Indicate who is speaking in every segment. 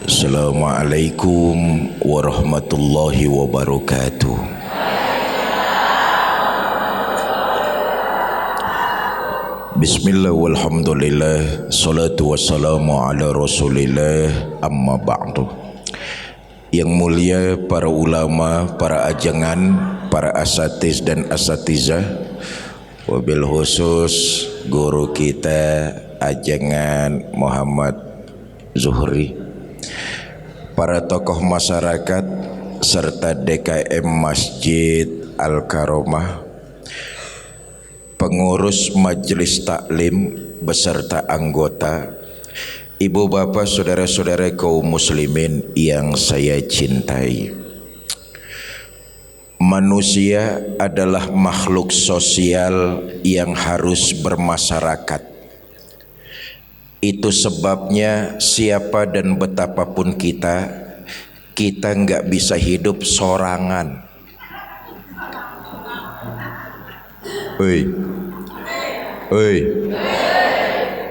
Speaker 1: Assalamualaikum warahmatullahi wabarakatuh. Bismillah walhamdulillah, salatu wassalamu ala rasulillah, amma ba'du. Yang mulia para ulama, para ajangan, para asatiz dan asatizah, wabil khusus guru kita ajangan Muhammad Zuhri, para tokoh masyarakat serta DKM Masjid Al-Karomah, pengurus majelis taklim beserta anggota, ibu bapak saudara-saudara kaum muslimin yang saya cintai. Manusia adalah makhluk sosial yang harus bermasyarakat. Itu sebabnya siapa dan betapapun kita nggak bisa hidup sorangan.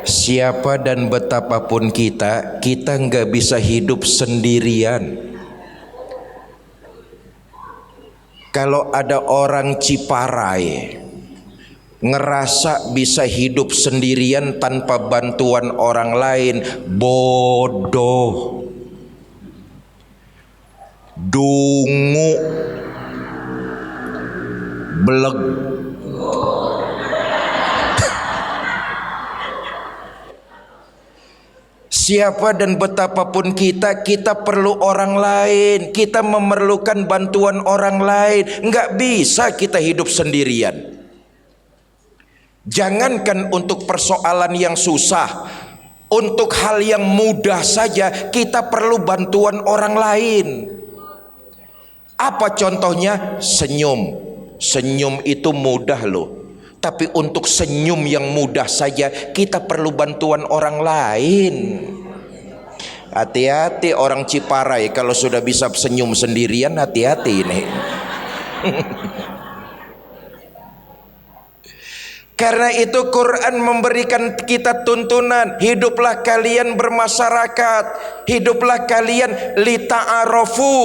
Speaker 1: Siapa dan betapapun kita nggak bisa hidup sendirian. Kalau ada orang Ciparai ngerasa bisa hidup sendirian tanpa bantuan orang lain, bodoh, dungu, beleg. Siapa dan betapapun kita perlu orang lain, kita memerlukan bantuan orang lain. Nggak bisa kita hidup sendirian. Jangankan untuk persoalan yang susah, untuk hal yang mudah saja kita perlu bantuan orang lain. Apa contohnya? Senyum. Senyum itu mudah loh. Tapi untuk senyum yang mudah saja kita perlu bantuan orang lain. Hati-hati orang Ciparai kalau sudah bisa senyum sendirian, hati-hati ini. Karena itu Quran memberikan kita tuntunan, hiduplah kalian bermasyarakat, hiduplah kalian lita'arofu,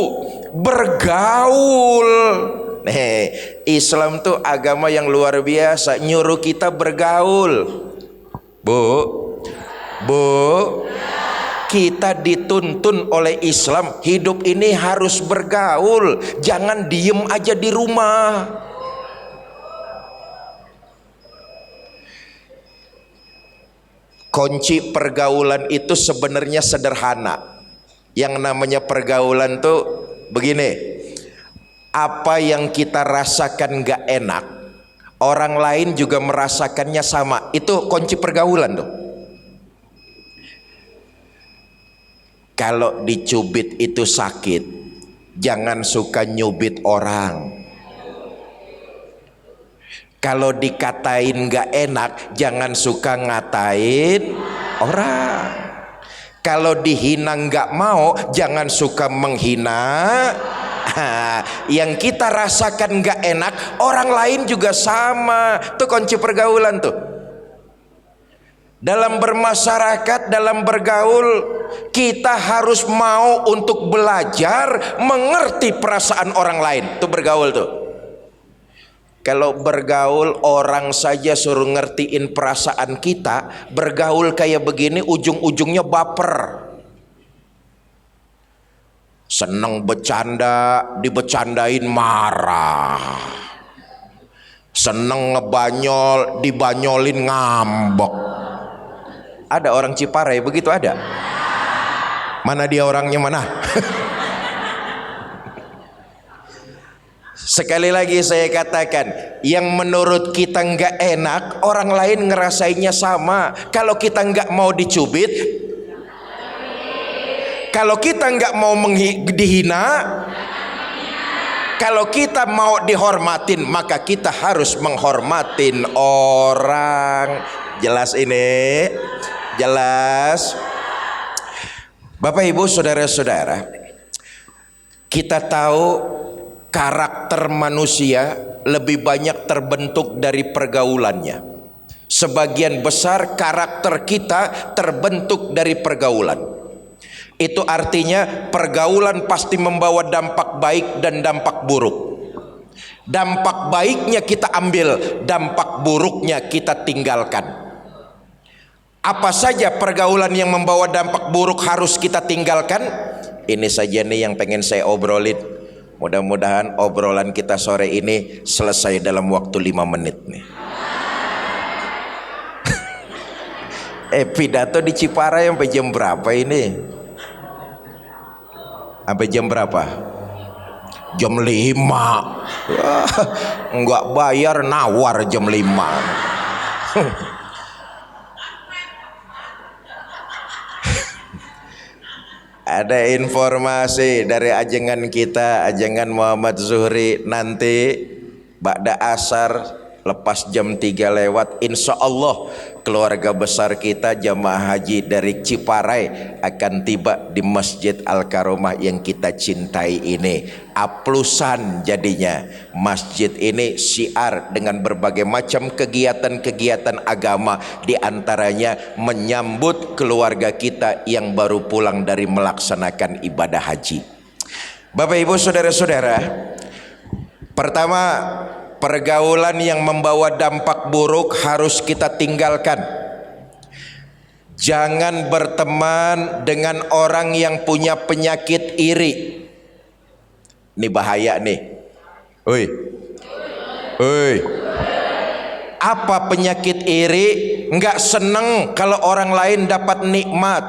Speaker 1: bergaul. Islam tuh agama yang luar biasa, nyuruh kita bergaul. Bu, kita dituntun oleh Islam, hidup ini harus bergaul, jangan diem aja di rumah. Kunci pergaulan itu sebenarnya sederhana. Yang namanya pergaulan tuh begini, apa yang kita rasakan gak enak, orang lain juga merasakannya sama. Itu kunci pergaulan tuh. Kalau dicubit itu sakit, jangan suka nyubit orang. Kalau dikatain gak enak, jangan suka ngatain orang. Kalau dihina gak mau, jangan suka menghina. Yang kita rasakan gak enak, orang lain juga sama. Itu kunci pergaulan tuh. Dalam bermasyarakat, dalam bergaul, kita harus mau untuk belajar mengerti perasaan orang lain. Itu bergaul tuh. Kalau bergaul orang saja suruh ngertiin perasaan kita, bergaul kayak begini ujung-ujungnya baper. Seneng bercanda, dibecandain marah. Seneng ngebanyol, dibanyolin ngambek. Ada orang Ciparai begitu ada? Mana dia orangnya mana? Sekali lagi saya katakan, yang menurut kita nggak enak, orang lain ngerasainnya sama. Kalau kita nggak mau dicubit, kalau kita nggak mau dihina, kalau kita mau dihormatin, maka kita harus menghormatin orang. Jelas ini? Jelas? Bapak Ibu saudara-saudara, kita tahu karakter manusia lebih banyak terbentuk dari pergaulannya. Sebagian besar karakter kita terbentuk dari pergaulan. Itu artinya pergaulan pasti membawa dampak baik dan dampak buruk. Dampak baiknya kita ambil, dampak buruknya kita tinggalkan. Apa saja pergaulan yang membawa dampak buruk harus kita tinggalkan? Ini saja nih yang pengen saya obrolin. Mudah-mudahan obrolan kita sore ini selesai dalam waktu 5 menit nih. Pidato di Ciparai sampai jam berapa ini? Sampai jam berapa? Jam 5. Enggak bayar nawar jam 5. Ada informasi dari ajengan kita, ajengan Muhammad Zuhri, nanti ba'da asar lepas jam 3 lewat, insya Allah keluarga besar kita jamaah haji dari Ciparai akan tiba di Masjid Al-Karomah yang kita cintai ini. Aplusan jadinya masjid ini syiar dengan berbagai macam kegiatan-kegiatan agama, diantaranya menyambut keluarga kita yang baru pulang dari melaksanakan ibadah haji. Bapak Ibu saudara-saudara, pertama, pergaulan yang membawa dampak buruk harus kita tinggalkan. Jangan berteman dengan orang yang punya penyakit iri. Ini bahaya nih. Apa penyakit iri? Enggak seneng kalau orang lain dapat nikmat,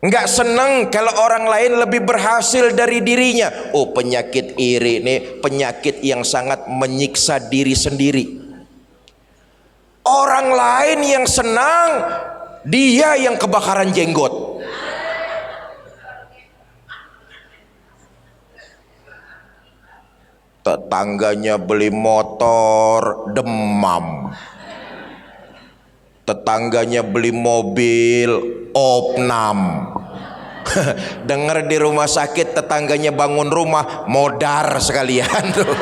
Speaker 1: enggak senang kalau orang lain lebih berhasil dari dirinya. Oh, penyakit iri ini penyakit yang sangat menyiksa diri sendiri. Orang lain yang senang, dia yang kebakaran jenggot. Tetangganya beli motor, demam. Tetangganya beli mobil, opnam. Dengar di rumah sakit tetangganya bangun rumah, modar sekalian tuh.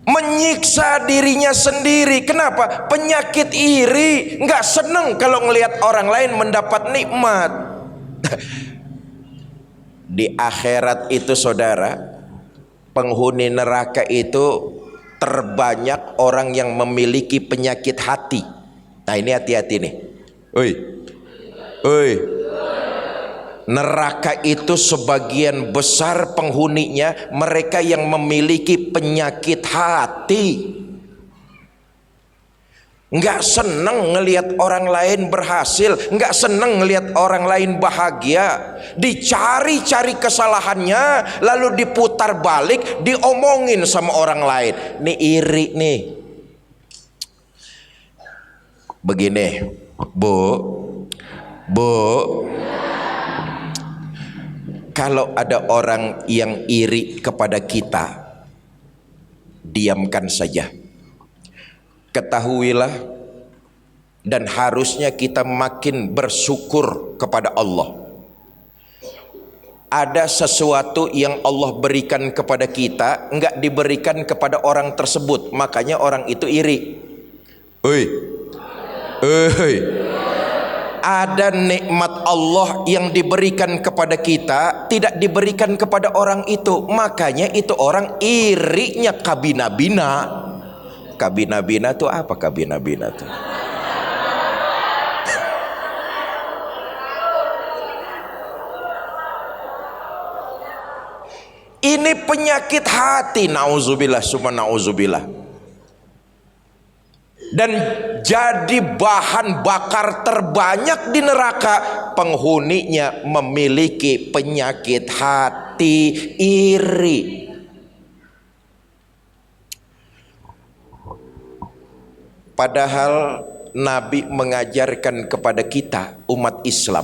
Speaker 1: Menyiksa dirinya sendiri. Kenapa? Penyakit iri. Nggak seneng kalau ngelihat orang lain mendapat nikmat. Di akhirat itu saudara, penghuni neraka itu terbanyak orang yang memiliki penyakit hati. Nah ini hati-hati nih. Neraka itu sebagian besar penghuninya mereka yang memiliki penyakit hati. Enggak seneng ngelihat orang lain berhasil, enggak seneng ngelihat orang lain bahagia. Dicari-cari kesalahannya, lalu diputar balik, diomongin sama orang lain. Nih iri nih. Begini, Bu, kalau ada orang yang iri kepada kita, diamkan saja. Ketahuilah dan harusnya kita makin bersyukur kepada Allah. Ada sesuatu yang Allah berikan kepada kita, enggak diberikan kepada orang tersebut, makanya orang itu iri. Ada nikmat Allah yang diberikan kepada kita tidak diberikan kepada orang itu, makanya itu orang irinya kabina-bina. Kabina-bina tuh apa? Kabina-bina tuh ini penyakit hati, nauzubillah summa nauzubillah, dan jadi bahan bakar terbanyak di neraka. Penghuninya memiliki penyakit hati iri. Padahal Nabi mengajarkan kepada kita umat Islam,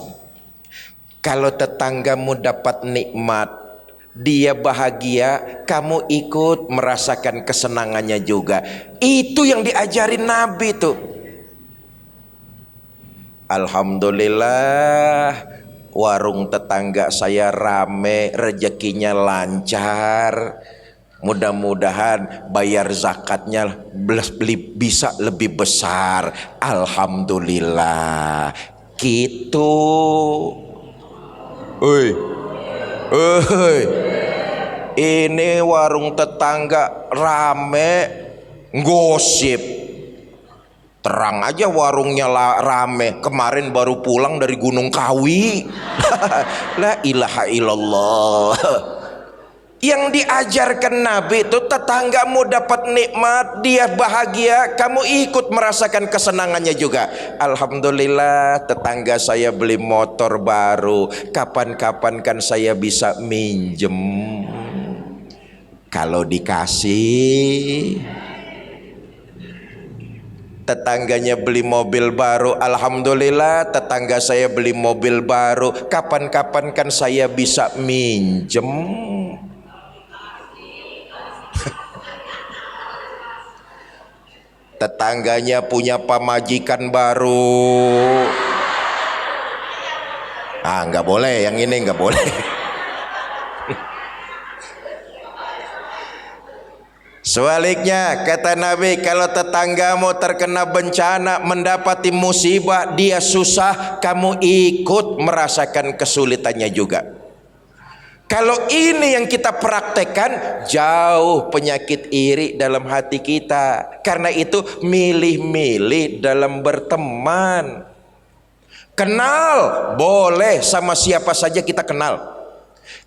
Speaker 1: kalau tetanggamu dapat nikmat, dia bahagia, kamu ikut merasakan kesenangannya juga. Itu yang diajarin Nabi tuh. Alhamdulillah, warung tetangga saya rame, rezekinya lancar. Mudah-mudahan bayar zakatnya bisa lebih besar. Alhamdulillah. gitu. Oi, ini warung tetangga rame gosip. Terang aja warungnya rame. Kemarin baru pulang dari Gunung Kawi. La ilaha illallah. Yang diajarkan Nabi itu tetanggamu dapat nikmat, dia bahagia, kamu ikut merasakan kesenangannya juga. Alhamdulillah tetangga saya beli motor baru, kapan-kapan kan saya bisa minjem. Kalau dikasih. Tetangganya beli mobil baru, alhamdulillah tetangga saya beli mobil baru, kapan-kapan kan saya bisa minjem. Tetangganya punya pamajikan baru. Nggak boleh, yang ini nggak boleh. Sebaliknya kata Nabi, kalau tetanggamu terkena bencana, mendapati musibah, dia susah, kamu ikut merasakan kesulitannya juga. Kalau ini yang kita praktekkan, jauh penyakit iri dalam hati kita. Karena itu milih-milih dalam berteman. Kenal boleh, sama siapa saja kita kenal,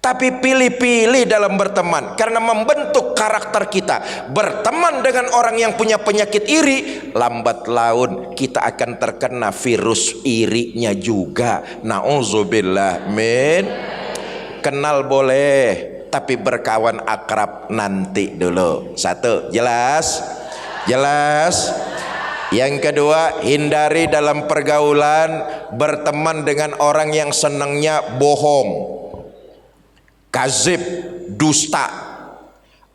Speaker 1: tapi pilih-pilih dalam berteman, karena membentuk karakter kita. Berteman dengan orang yang punya penyakit iri, lambat laun kita akan terkena virus irinya juga. Nauzubillah min. Kenal boleh, tapi berkawan akrab nanti dulu. Satu, jelas? Jelas? Yang kedua, hindari dalam pergaulan berteman dengan orang yang senangnya bohong, kazib, dusta.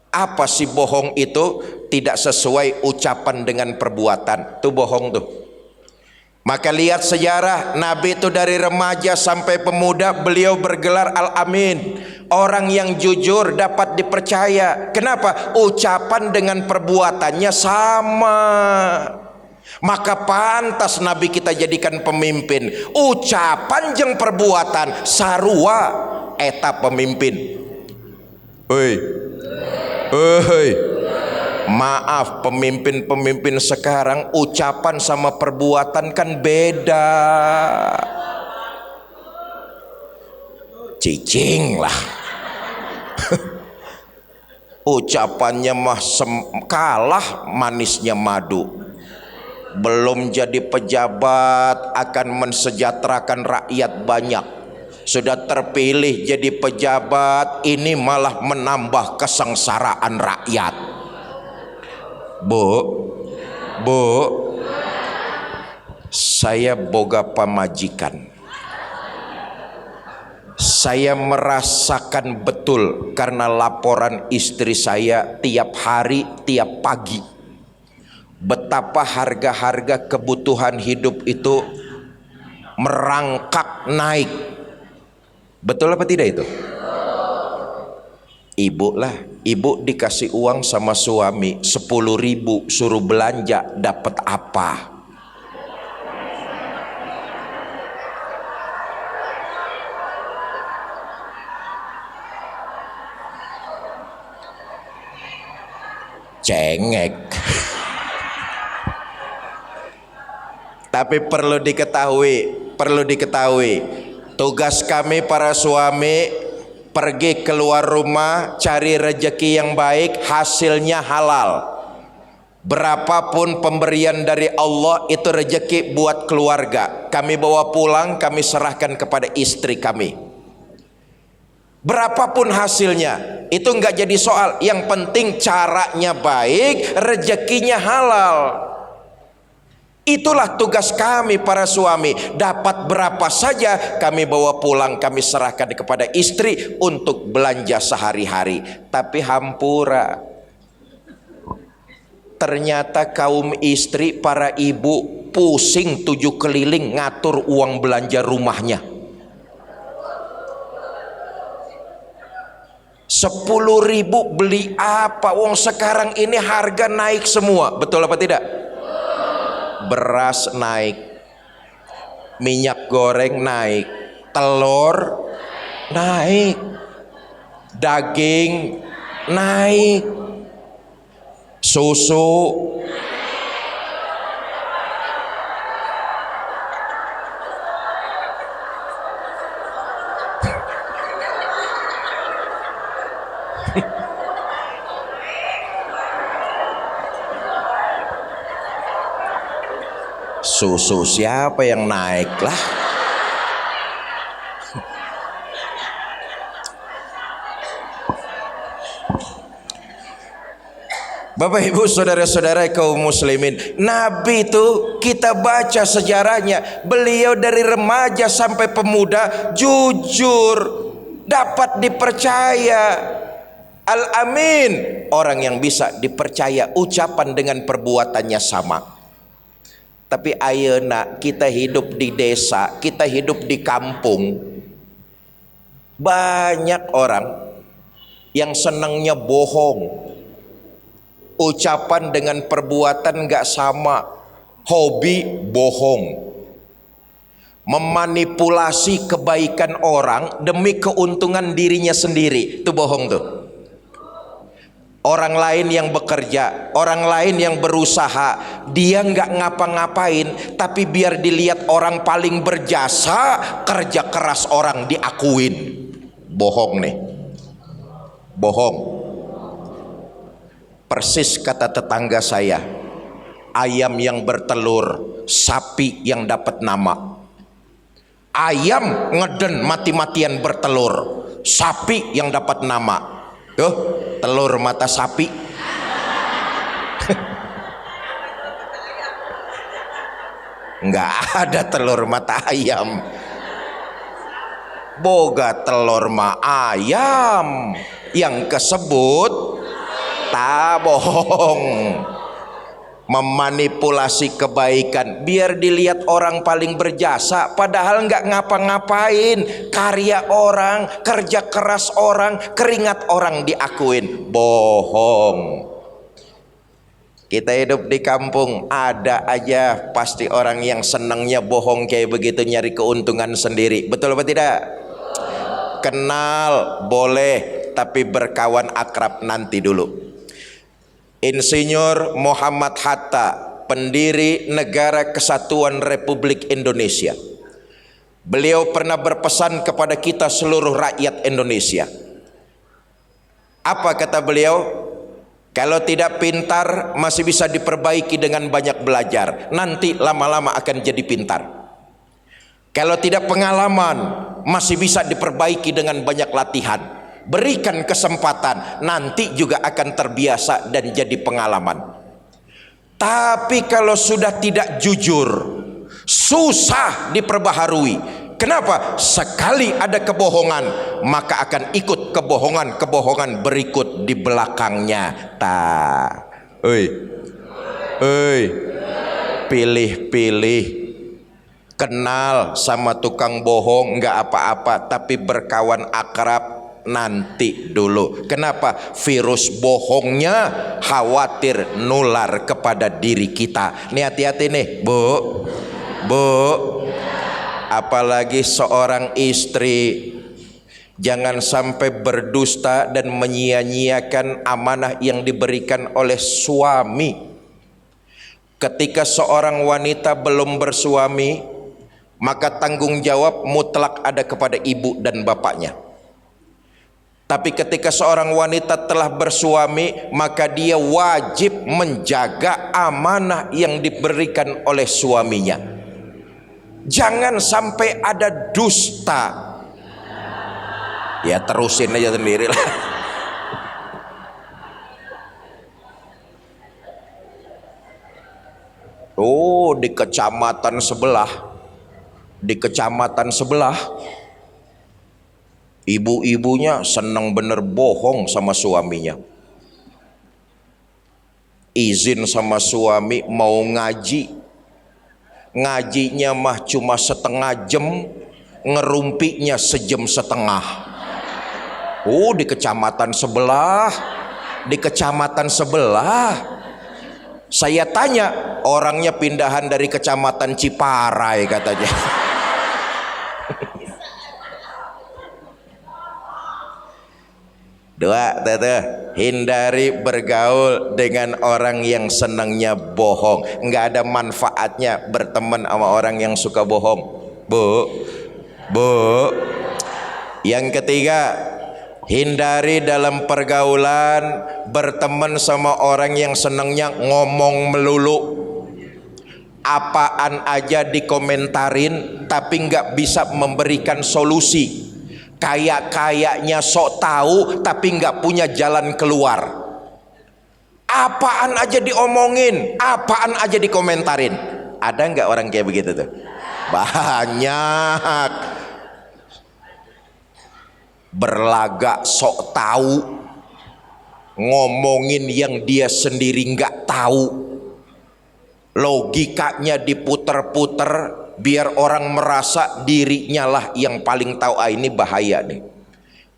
Speaker 1: Apa sih bohong itu? Tidak sesuai ucapan dengan perbuatan, itu bohong tuh. Maka lihat sejarah Nabi itu dari remaja sampai pemuda, beliau bergelar Al-Amin, orang yang jujur, dapat dipercaya. Kenapa? Ucapan dengan perbuatannya sama. Maka pantas Nabi kita jadikan pemimpin. Ucapan jeung perbuatan sarua eta pemimpin. Maaf, pemimpin-pemimpin sekarang ucapan sama perbuatan kan beda. Cicing lah. Ucapannya mah kalah manisnya madu. Belum jadi pejabat akan mensejahterakan rakyat banyak. Sudah terpilih jadi pejabat, ini malah menambah kesengsaraan rakyat. Bu, saya boga pamajikan. Saya merasakan betul karena laporan istri saya tiap hari, tiap pagi, betapa harga-harga kebutuhan hidup itu merangkak naik. Betul apa tidak itu? Ibu lah, ibu dikasih uang sama suami 10.000, suruh belanja, dapat apa? Cengek. Tapi perlu diketahui, tugas kami para suami pergi keluar rumah, cari rezeki yang baik, hasilnya halal. Berapapun pemberian dari Allah, itu rezeki buat keluarga. Kami bawa pulang, kami serahkan kepada istri kami. Berapapun hasilnya, itu enggak jadi soal. Yang penting caranya baik, rezekinya halal. Itulah tugas kami para suami. Dapat berapa saja kami bawa pulang, kami serahkan kepada istri untuk belanja sehari-hari. Tapi hampura, ternyata kaum istri, para ibu pusing 7 keliling ngatur uang belanja rumahnya. 10.000 beli apa? Wong sekarang ini harga naik semua. Betul apa tidak? Beras naik, minyak goreng naik, telur naik, daging naik, susu susu siapa yang naik lah? Bapak ibu saudara-saudara kaum muslimin, Nabi itu kita baca sejarahnya, beliau dari remaja sampai pemuda jujur, dapat dipercaya. Al-Amin, orang yang bisa dipercaya ucapan dengan perbuatannya sama. Tapi ayeuna kita hidup di desa, kita hidup di kampung, banyak orang yang senangnya bohong, ucapan dengan perbuatan gak sama, hobi bohong, memanipulasi kebaikan orang demi keuntungan dirinya sendiri, itu bohong tuh. Orang lain yang bekerja, orang lain yang berusaha, dia nggak ngapa-ngapain, tapi biar dilihat orang paling berjasa, kerja keras orang diakuin. Bohong nih, bohong. Persis kata tetangga saya, ayam yang bertelur, sapi yang dapat nama. Ayam ngeden mati-matian bertelur, sapi yang dapat nama. Tuh, telur mata sapi. Nggak ada telur mata ayam. Boga telur ma ayam, yang kesebut tak bohong. Memanipulasi kebaikan biar dilihat orang paling berjasa, padahal nggak ngapa-ngapain. Karya orang, kerja keras orang, keringat orang diakuin. Bohong. Kita hidup di kampung, ada aja pasti orang yang senangnya bohong kayak begitu, nyari keuntungan sendiri. Betul apa tidak? Kenal boleh, tapi berkawan akrab nanti dulu. Insinyur Muhammad Hatta, pendiri Negara Kesatuan Republik Indonesia, beliau pernah berpesan kepada kita seluruh rakyat Indonesia. Apa kata beliau? Kalau tidak pintar masih bisa diperbaiki dengan banyak belajar, nanti lama-lama akan jadi pintar. Kalau tidak pengalaman masih bisa diperbaiki dengan banyak latihan. Berikan kesempatan, nanti juga akan terbiasa dan jadi pengalaman. Tapi kalau sudah tidak jujur, susah diperbaharui. Kenapa? Sekali ada kebohongan, maka akan ikut kebohongan-kebohongan berikut di belakangnya. Pilih-pilih. Kenal sama tukang bohong nggak apa-apa, tapi berkawan akrab nanti dulu. Kenapa? Virus bohongnya khawatir nular kepada diri kita. Nih hati-hati nih bu, apalagi seorang istri, jangan sampai berdusta dan menyia-nyiakan amanah yang diberikan oleh suami. Ketika seorang wanita belum bersuami, maka tanggung jawab mutlak ada kepada ibu dan bapaknya. Tapi ketika seorang wanita telah bersuami, maka dia wajib menjaga amanah yang diberikan oleh suaminya. Jangan sampai ada dusta. Ya terusin aja sendiri lah. Oh, di kecamatan sebelah, ibu-ibunya senang bener bohong sama suaminya. Izin sama suami mau ngaji, ngajinya mah cuma setengah jam, ngerumpinya sejam setengah. Oh, di kecamatan sebelah. Saya tanya, orangnya pindahan dari kecamatan Ciparai katanya. Dua, hindari bergaul dengan orang yang senangnya bohong. Nggak ada manfaatnya berteman sama orang yang suka bohong. Bu. Yang ketiga, hindari dalam pergaulan berteman sama orang yang senangnya ngomong melulu. Apaan aja dikomentarin tapi nggak bisa memberikan solusi. Kayaknya sok tahu tapi nggak punya jalan keluar. Apaan aja diomongin, apaan aja dikomentarin. Ada nggak orang kayak begitu tuh? Banyak. Berlagak sok tahu, ngomongin yang dia sendiri nggak tahu, logikanya diputer-puter biar orang merasa dirinya lah yang paling tahu. Ini bahaya nih.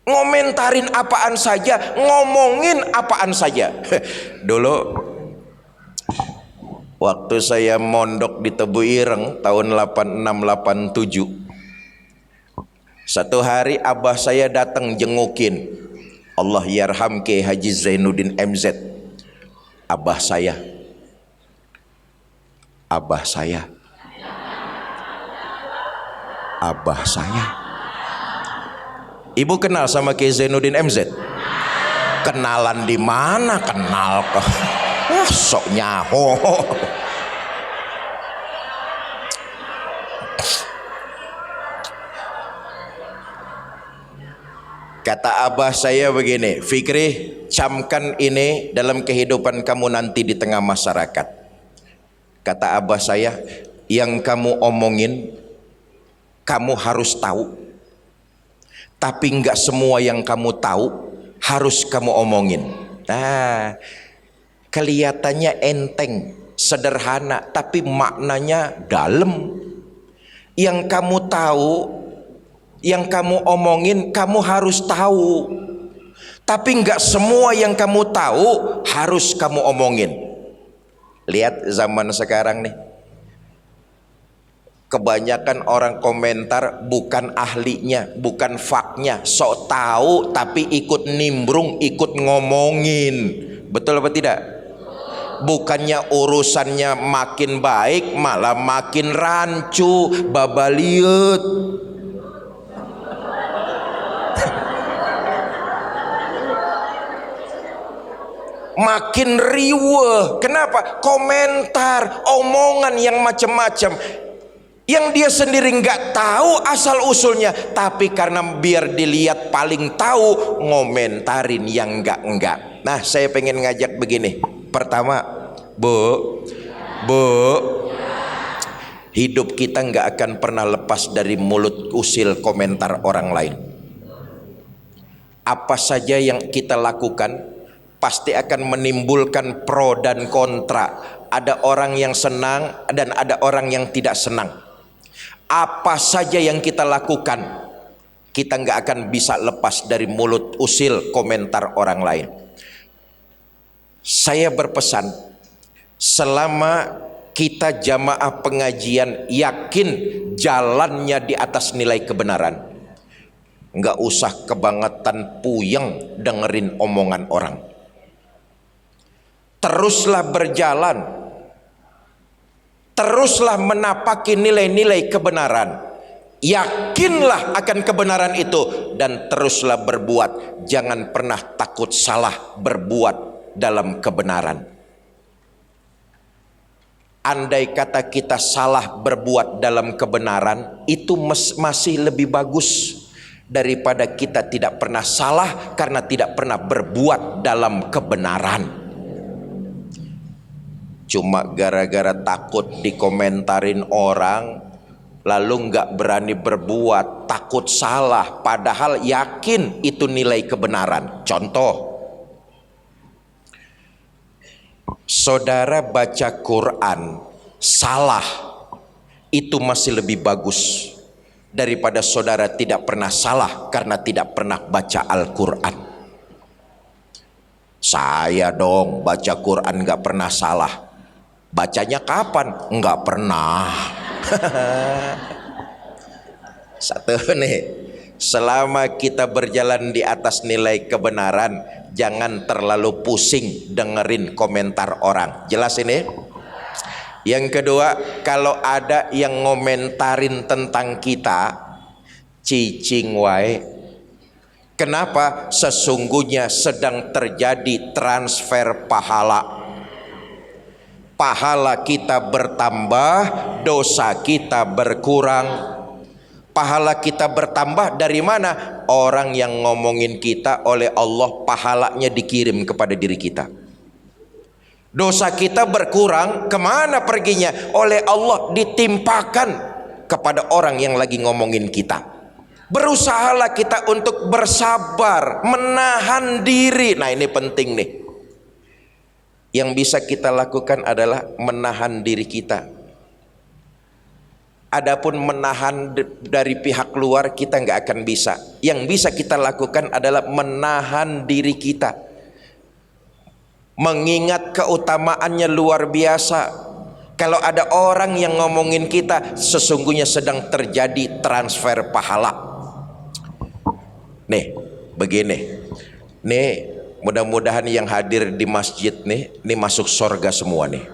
Speaker 1: Ngomentarin apaan saja, ngomongin apaan saja. Dulu waktu saya mondok di Tebu Ireng tahun 86-87, satu hari abah saya datang jengukin. Allah yarham Kiai Haji Zainuddin MZ. Abah saya Ibu kenal sama Kiai Zainuddin MZ? Kenalan di mana? Kenal kok. Sok nyaho. Kata abah saya begini, Fikri, camkan ini dalam kehidupan kamu nanti di tengah masyarakat. Kata abah saya, yang kamu omongin kamu harus tahu, tapi nggak semua yang kamu tahu harus kamu omongin. Nah, kelihatannya enteng, sederhana, tapi maknanya dalam. Yang kamu tahu, yang kamu omongin kamu harus tahu, tapi nggak semua yang kamu tahu harus kamu omongin. Lihat zaman sekarang nih, kebanyakan orang komentar bukan ahlinya, bukan faknya, sok tahu tapi ikut nimbrung, ikut ngomongin. Betul apa tidak? Bukannya urusannya makin baik, malah makin rancu, babaliut. Makin riweh. Kenapa? Komentar, omongan yang macam-macam, yang dia sendiri nggak tahu asal usulnya, tapi karena biar dilihat paling tahu, ngomentarin yang enggak. Nah, saya pengen ngajak begini. Pertama, Bu, hidup kita nggak akan pernah lepas dari mulut usil komentar orang lain. Apa saja yang kita lakukan pasti akan menimbulkan pro dan kontra. Ada orang yang senang dan ada orang yang tidak senang. Apa saja yang kita lakukan, kita nggak akan bisa lepas dari mulut usil komentar orang lain. Saya berpesan, selama kita jamaah pengajian yakin jalannya di atas nilai kebenaran, nggak usah kebangetan puyeng dengerin omongan orang. Teruslah berjalan, teruslah menapaki nilai-nilai kebenaran, yakinlah akan kebenaran itu, dan teruslah berbuat. Jangan pernah takut salah berbuat dalam kebenaran. Andai kata kita salah berbuat dalam kebenaran, itu masih lebih bagus daripada kita tidak pernah salah karena tidak pernah berbuat dalam kebenaran. Cuma gara-gara takut dikomentarin orang, lalu nggak berani berbuat, takut salah, padahal yakin itu nilai kebenaran. Contoh, saudara baca Quran salah, itu masih lebih bagus daripada saudara tidak pernah salah karena tidak pernah baca Al-Quran. Saya dong baca Quran nggak pernah salah. Bacanya kapan? Nggak pernah. Satu nih, Selama kita berjalan di atas nilai kebenaran, jangan terlalu pusing dengerin komentar orang. Jelas ini? Yang kedua, kalau ada yang ngomentarin tentang kita, cicing wae. Kenapa? Sesungguhnya sedang terjadi transfer pahala. Pahala kita bertambah, dosa kita berkurang. Pahala kita bertambah dari mana? Orang yang ngomongin kita oleh Allah, pahalanya dikirim kepada diri kita. Dosa kita berkurang, kemana perginya? Oleh Allah ditimpakan kepada orang yang lagi ngomongin kita. Berusahalah kita untuk bersabar, menahan diri. Nah ini penting nih. Yang bisa kita lakukan adalah menahan diri kita. Adapun menahan dari pihak luar kita nggak akan bisa. Yang bisa kita lakukan adalah menahan diri kita. Mengingat keutamaannya luar biasa. Kalau ada orang yang ngomongin kita, sesungguhnya sedang terjadi transfer pahala. Nih, begini. Nih, mudah-mudahan yang hadir di masjid nih masuk surga semua nih.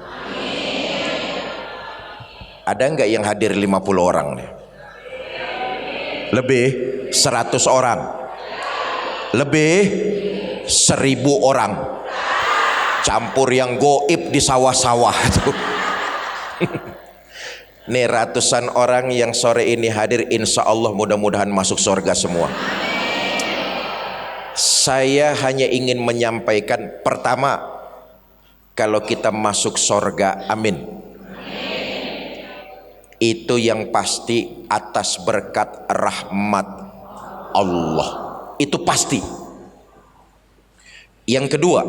Speaker 1: Ada nggak yang hadir 50 orang nih? Lebih 100 orang? Lebih 1000 orang? Campur yang goib di sawah-sawah tuh. Nih ratusan orang yang sore ini hadir, insya Allah mudah-mudahan masuk surga semua. Saya hanya ingin menyampaikan, pertama, kalau kita masuk surga, amin. Itu yang pasti atas berkat rahmat Allah. Itu pasti. Yang kedua,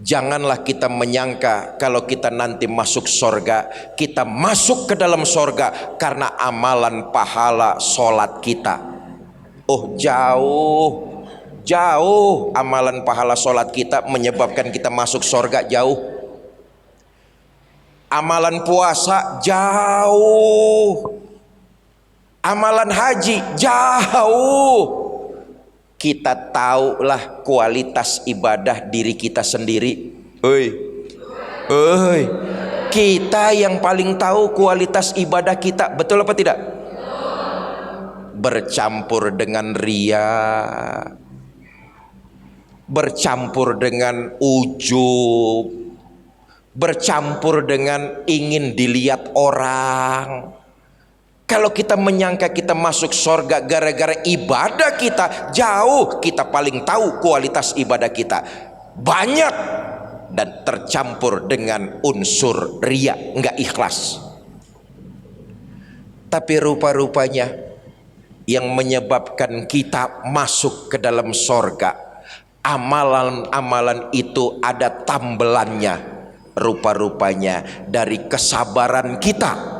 Speaker 1: janganlah kita menyangka kalau kita nanti masuk surga, kita masuk ke dalam surga karena amalan pahala sholat kita. Oh jauh amalan pahala sholat kita menyebabkan kita masuk surga, jauh. Amalan puasa jauh, amalan haji jauh. Kita tahulah kualitas ibadah diri kita sendiri. Kita yang paling tahu kualitas ibadah kita, betul apa tidak? Bercampur dengan ria, bercampur dengan ujub, bercampur dengan ingin dilihat orang. Kalau kita menyangka kita masuk surga gara-gara ibadah kita jauh, kita paling tahu kualitas ibadah kita banyak dan tercampur dengan unsur riya, enggak ikhlas. Tapi rupa-rupanya yang menyebabkan kita masuk ke dalam surga, amalan-amalan itu ada tambelannya. Rupa-rupanya dari kesabaran kita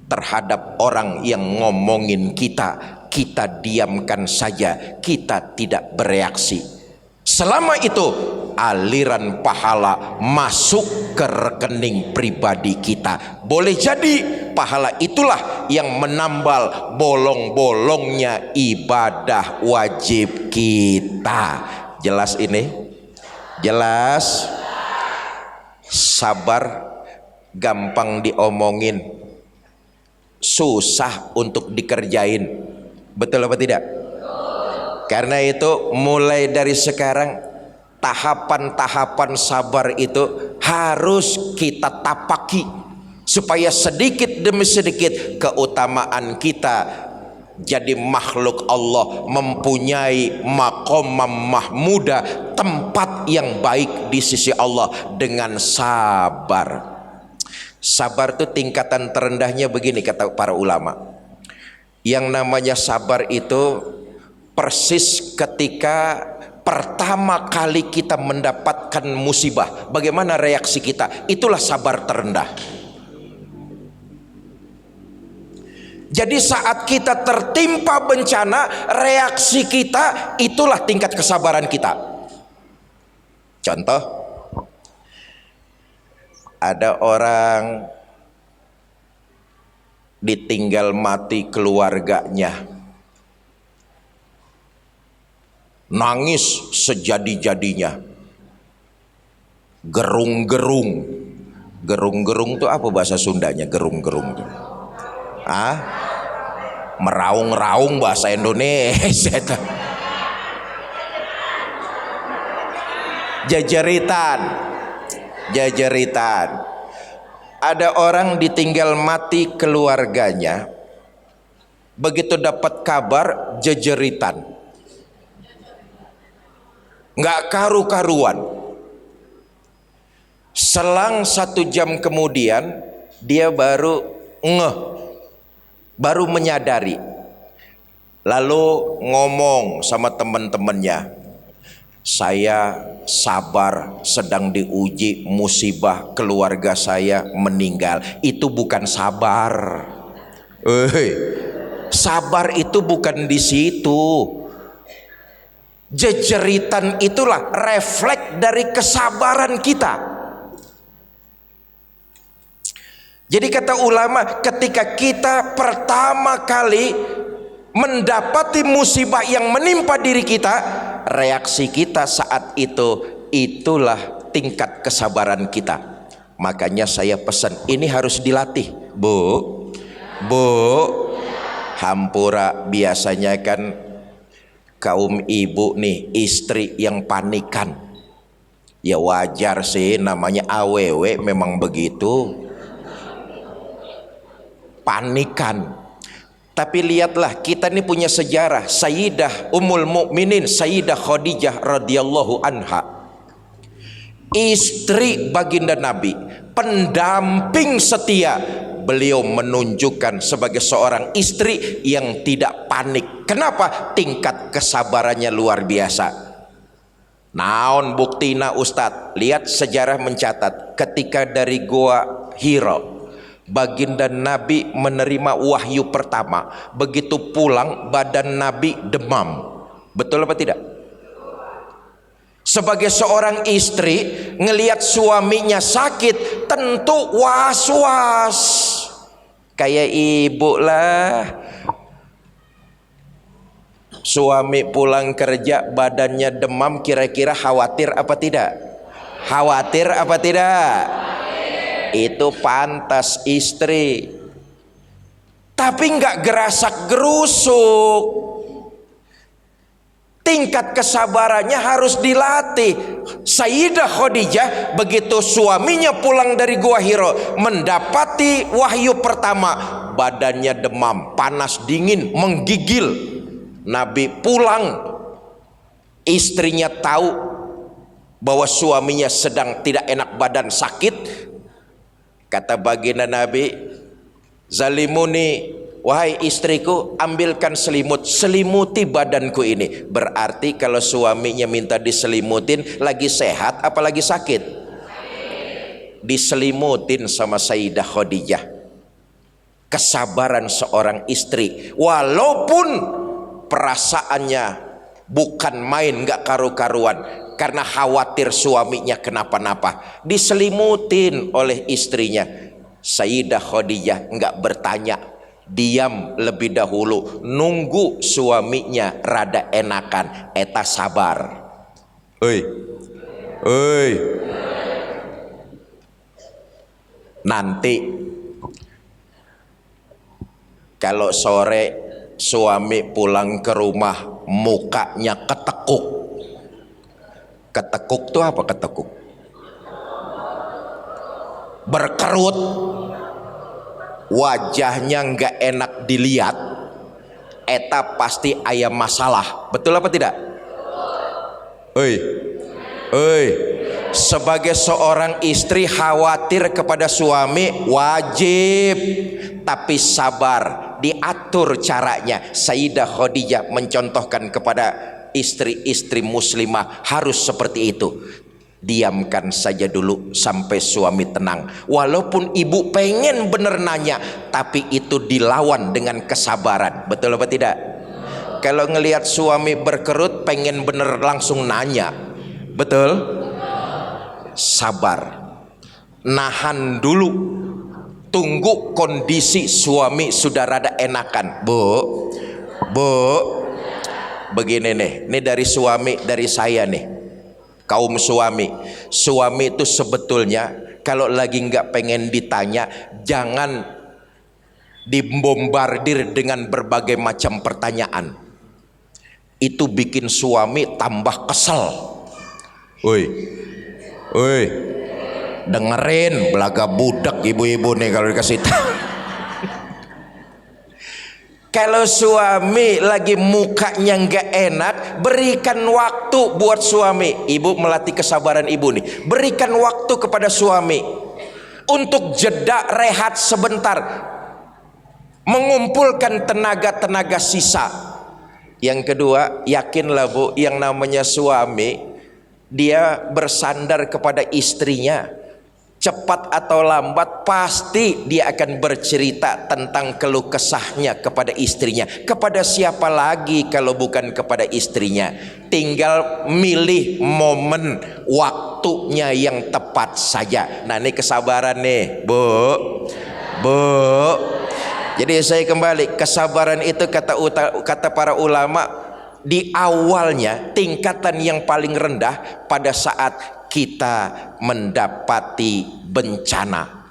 Speaker 1: terhadap orang yang ngomongin kita, kita diamkan saja, kita tidak bereaksi. Selama itu aliran pahala masuk ke rekening pribadi kita. Boleh jadi pahala itulah yang menambal bolong-bolongnya ibadah wajib kita. Jelas ini? Jelas? Sabar gampang diomongin, susah untuk dikerjain. Betul apa tidak? Karena itu mulai dari sekarang tahapan-tahapan sabar itu harus kita tapaki supaya sedikit demi sedikit keutamaan kita jadi makhluk Allah mempunyai maqamam mahmuda, tempat yang baik di sisi Allah dengan sabar. Sabar itu tingkatan terendahnya begini kata para ulama. Yang namanya sabar itu persis ketika pertama kali kita mendapatkan musibah, bagaimana reaksi kita, itulah sabar terendah. Jadi saat kita tertimpa bencana, reaksi kita itulah tingkat kesabaran kita. Contoh, ada orang ditinggal mati keluarganya, nangis sejadi-jadinya. Gerung-gerung. Gerung-gerung itu apa bahasa Sundanya? Gerung-gerung itu meraung-raung bahasa Indonesia. Jejeritan. Ada orang ditinggal mati keluarganya, begitu dapat kabar jejeritan, nggak karu-karuan. Selang 1 jam kemudian dia baru menyadari, lalu ngomong sama teman-temannya, saya sabar, sedang diuji musibah, keluarga saya meninggal. Itu bukan sabar. Sabar itu bukan di situ. Jejeritan itulah refleks dari kesabaran kita. Jadi kata ulama, ketika kita pertama kali mendapati musibah yang menimpa diri kita, reaksi kita saat itu, itulah tingkat kesabaran kita. Makanya saya pesan, ini harus dilatih. Bu, hampura biasanya kan kaum ibu nih, istri yang panikan. Ya wajar sih, namanya AWW memang begitu. Panikan. Tapi lihatlah, kita ini punya sejarah. Sayyidah Ummul Mukminin Sayyidah Khadijah radhiyallahu anha, istri baginda Nabi, pendamping setia. Beliau menunjukkan sebagai seorang istri yang tidak panik. Kenapa? Tingkat kesabarannya luar biasa. Naon buktina Ustadz? Lihat sejarah mencatat, ketika dari Gua Hira baginda Nabi menerima wahyu pertama. Begitu pulang badan Nabi demam. Betul apa tidak? Sebagai seorang istri ngelihat suaminya sakit, tentu was-was. Kayak ibu lah, suami pulang kerja badannya demam, kira-kira khawatir apa tidak? Khawatir apa tidak? Itu pantas istri. Tapi nggak gerasak gerusuk. Tingkat kesabarannya harus dilatih. Sayyidah Khadijah begitu suaminya pulang dari Gua Hira, mendapati wahyu pertama, badannya demam, panas dingin, menggigil. Nabi pulang, istrinya tahu bahwa suaminya sedang tidak enak badan, sakit. Kata baginda Nabi, zalimuni, wahai istriku, ambilkan selimut, selimuti badanku ini. Berarti kalau suaminya minta diselimutin, lagi sehat apa lagi sakit? Diselimutin sama Sayyidah Khadijah. Kesabaran seorang istri, walaupun perasaannya bukan main, gak karu-karuan, karena khawatir suaminya kenapa-napa, diselimutin oleh istrinya. Sayyidah Khadijah enggak bertanya, diam lebih dahulu, nunggu suaminya rada enakan, eta sabar. Nanti kalau sore suami pulang ke rumah mukanya ketekuk. Ketekuk tuh apa ketekuk? Berkerut, wajahnya nggak enak dilihat. Eta pasti aya masalah. Betul apa tidak? Sebagai seorang istri khawatir kepada suami wajib, tapi sabar, diatur caranya. Sayyidah Khadijah mencontohkan kepada istri-istri muslimah harus seperti itu. Diamkan saja dulu sampai suami tenang. Walaupun ibu pengen bener nanya, tapi itu dilawan dengan kesabaran. Betul apa tidak? Kalau ngelihat suami berkerut pengen bener langsung nanya. Betul? Sabar, nahan dulu, tunggu kondisi suami sudah rada enakan. Bu, Begini nih, ini dari suami, dari saya nih, kaum suami. Suami itu sebetulnya kalau lagi nggak pengen ditanya, jangan dibombardir dengan berbagai macam pertanyaan. Itu bikin suami tambah kesel. Woi, woi, dengerin belaga budak ibu-ibu nih kalau dikasih tahu. Kalau suami lagi mukanya nggak enak, berikan waktu buat suami. Ibu melatih kesabaran ibu nih. Berikan waktu kepada suami untuk jeda rehat sebentar, mengumpulkan tenaga-tenaga sisa. Yang kedua, yakinlah Bu, yang namanya suami, dia bersandar kepada istrinya. Cepat atau lambat pasti dia akan bercerita tentang keluh kesahnya kepada istrinya. Kepada siapa lagi kalau bukan kepada istrinya? Tinggal milih momen waktunya yang tepat saja. Nah ini kesabaran nih Bu, Bu. Jadi saya kembali, kesabaran itu kata para ulama, di awalnya tingkatan yang paling rendah pada saat kita mendapati bencana,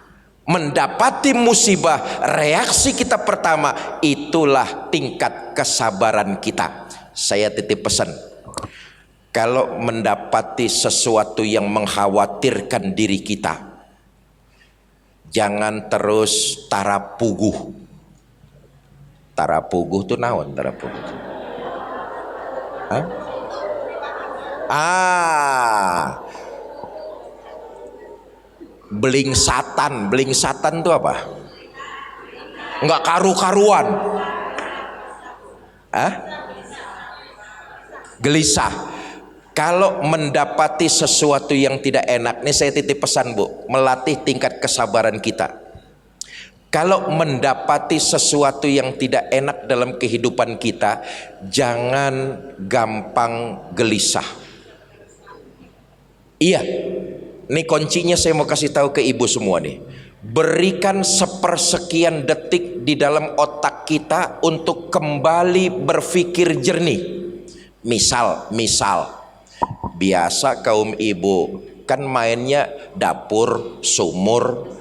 Speaker 1: mendapati musibah. Reaksi kita pertama, itulah tingkat kesabaran kita. Saya titip pesan, kalau mendapati sesuatu yang mengkhawatirkan diri kita, jangan terus tarapuguh. Tarapuguh tuh naon tarapuguh? Hah? Beling satan tuh apa? Enggak karu-karuan. Gelisah. Kalau mendapati sesuatu yang tidak enak, nih saya titip pesan Bu, melatih tingkat kesabaran kita. Kalau mendapati sesuatu yang tidak enak dalam kehidupan kita, jangan gampang gelisah. Iya, ini kuncinya saya mau kasih tahu ke ibu semua nih. Berikan sepersekian detik di dalam otak kita untuk kembali berpikir jernih. Misal, biasa kaum ibu kan mainnya dapur, sumur.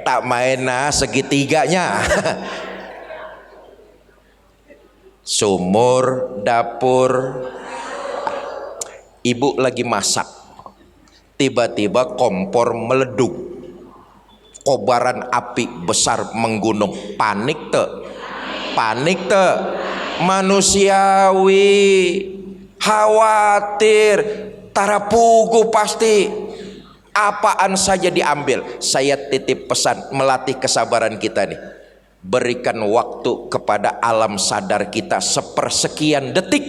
Speaker 1: Tak main segitiganya. Sumur, dapur. Ibu lagi masak, tiba-tiba kompor meleduk, kobaran api besar menggunung. Panik te, manusiawi, khawatir, tarapugu pasti. Apaan saja diambil. Saya titip pesan, melatih kesabaran kita nih. Berikan waktu kepada alam sadar kita sepersekian detik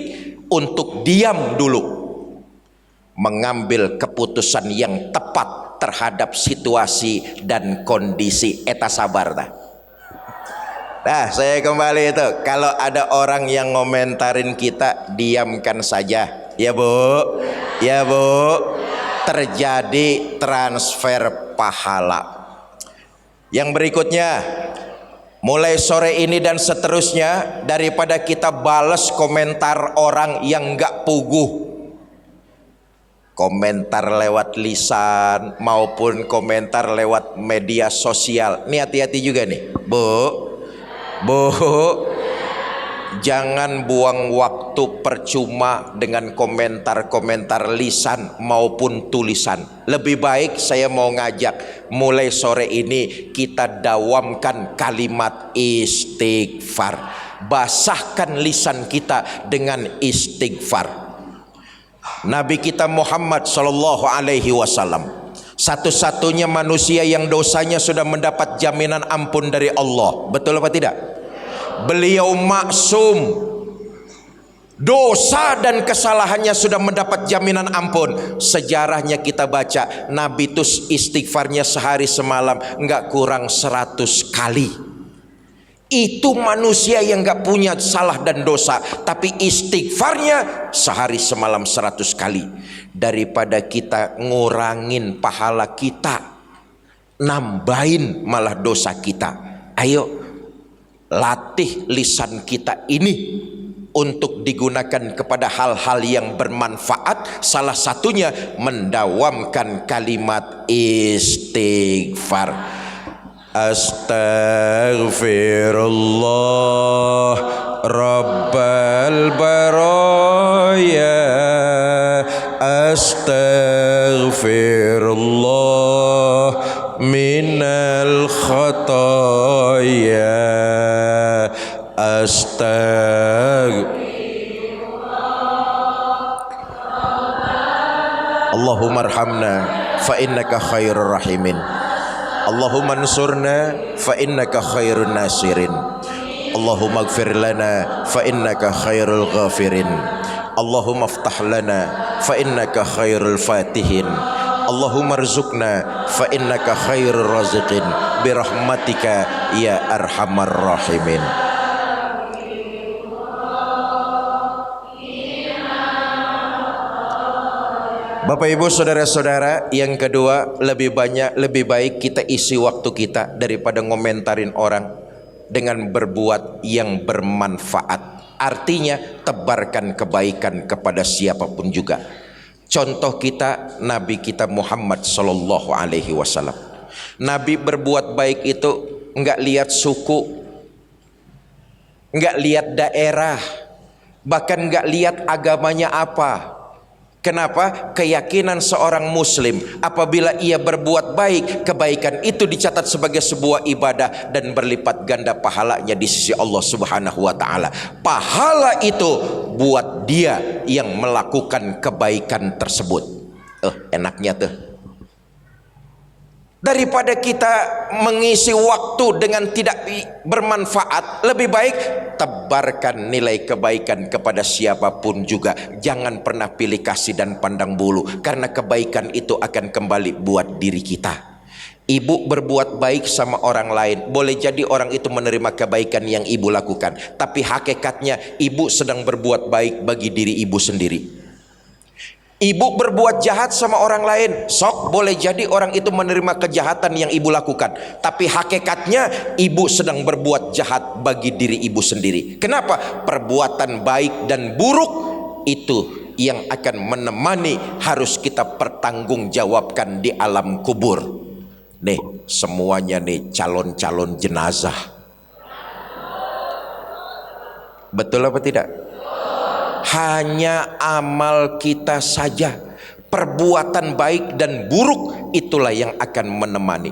Speaker 1: untuk diam dulu, mengambil keputusan yang tepat terhadap situasi dan kondisi. Eta sabar dah. Nah saya kembali itu, kalau ada orang yang ngomentarin kita, diamkan saja. Ya Bu, ya Bu. Terjadi transfer pahala. Yang berikutnya, mulai sore ini dan seterusnya, daripada kita balas komentar orang yang nggak puguh, komentar lewat lisan maupun komentar lewat media sosial, ini hati-hati juga nih Bu, jangan buang waktu percuma dengan komentar-komentar lisan maupun tulisan. Lebih baik saya mau ngajak, mulai sore ini kita dawamkan kalimat istighfar. Basahkan lisan kita dengan istighfar. Nabi kita Muhammad sallallahu alaihi wasallam, satu-satunya manusia yang dosanya sudah mendapat jaminan ampun dari Allah. Betul apa tidak? Beliau maksum, dosa dan kesalahannya sudah mendapat jaminan ampun. Sejarahnya kita baca, Nabi itu istighfarnya sehari semalam nggak kurang 100 kali. Itu manusia yang nggak punya salah dan dosa, tapi istighfarnya sehari semalam 100 kali. Daripada kita ngurangin pahala kita, nambahin malah dosa kita. Ayo latih lisan kita ini untuk digunakan kepada hal-hal yang bermanfaat. Salah satunya mendawamkan kalimat istighfar. Astaghfirullah Rabbal baraya, astaghfirullah minal khataya, Allahumma arhamna fa innaka khairur rahimin, Allahumma ansurna fa innaka khairun nasirin, Allahumma ighfir lana fa innaka khairul ghafirin, Allahumma iftah lana fa innaka khairul fatihin, Allahumma rzuqna fa innaka khairur raziqin birahmatika ya arhamar rahimin. Bapak Ibu saudara-saudara, yang kedua, lebih baik kita isi waktu kita daripada ngomentarin orang dengan berbuat yang bermanfaat. Artinya tebarkan kebaikan kepada siapapun juga. Contoh kita Nabi kita Muhammad sallallahu alaihi wasallam. Nabi berbuat baik itu enggak lihat suku, enggak lihat daerah, bahkan enggak lihat agamanya apa. Kenapa? Keyakinan seorang muslim apabila ia berbuat baik, kebaikan itu dicatat sebagai sebuah ibadah dan berlipat ganda pahalanya di sisi Allah Subhanahu wa taala. Pahala itu buat dia yang melakukan kebaikan tersebut. Enaknya tuh. Daripada kita mengisi waktu dengan tidak bermanfaat, lebih baik tebarkan nilai kebaikan kepada siapapun juga. Jangan pernah pilih kasih dan pandang bulu, karena kebaikan itu akan kembali buat diri kita. Ibu berbuat baik sama orang lain, boleh jadi orang itu menerima kebaikan yang ibu lakukan, tapi hakikatnya ibu sedang berbuat baik bagi diri ibu sendiri. Ibu berbuat jahat sama orang lain, sok boleh jadi orang itu menerima kejahatan yang ibu lakukan, tapi hakikatnya ibu sedang berbuat jahat bagi diri ibu sendiri. Kenapa? Perbuatan baik dan buruk itu yang akan menemani, harus kita pertanggungjawabkan di alam kubur. Nih semuanya nih calon-calon jenazah. Betul apa tidak? Hanya amal kita saja, perbuatan baik dan buruk itulah yang akan menemani.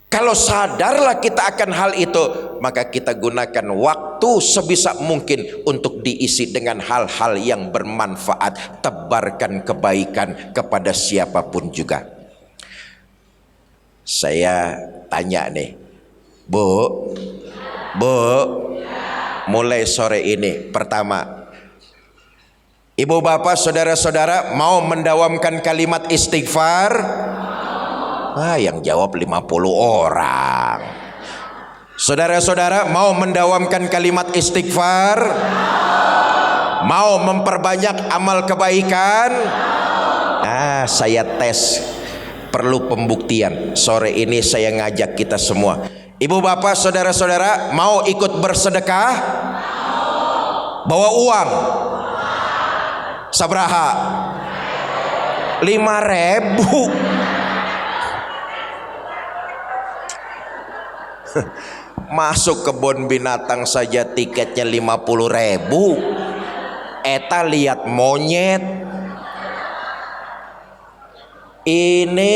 Speaker 1: Kalau sadarlah kita akan hal itu, maka kita gunakan waktu sebisa mungkin untuk diisi dengan hal-hal yang bermanfaat. Tebarkan kebaikan kepada siapapun juga. Saya tanya nih, Bu, mulai sore ini, pertama, ibu bapak saudara-saudara mau mendawamkan kalimat istighfar? Yang jawab 50 orang. Saudara-saudara mau mendawamkan kalimat istighfar? Mau memperbanyak amal kebaikan? Saya tes, perlu pembuktian. Sore ini saya ngajak kita semua, ibu bapak saudara-saudara, mau ikut bersedekah? Bawa uang sabraha? 5.000. Masuk kebun binatang saja tiketnya 50.000. Eta lihat monyet, ini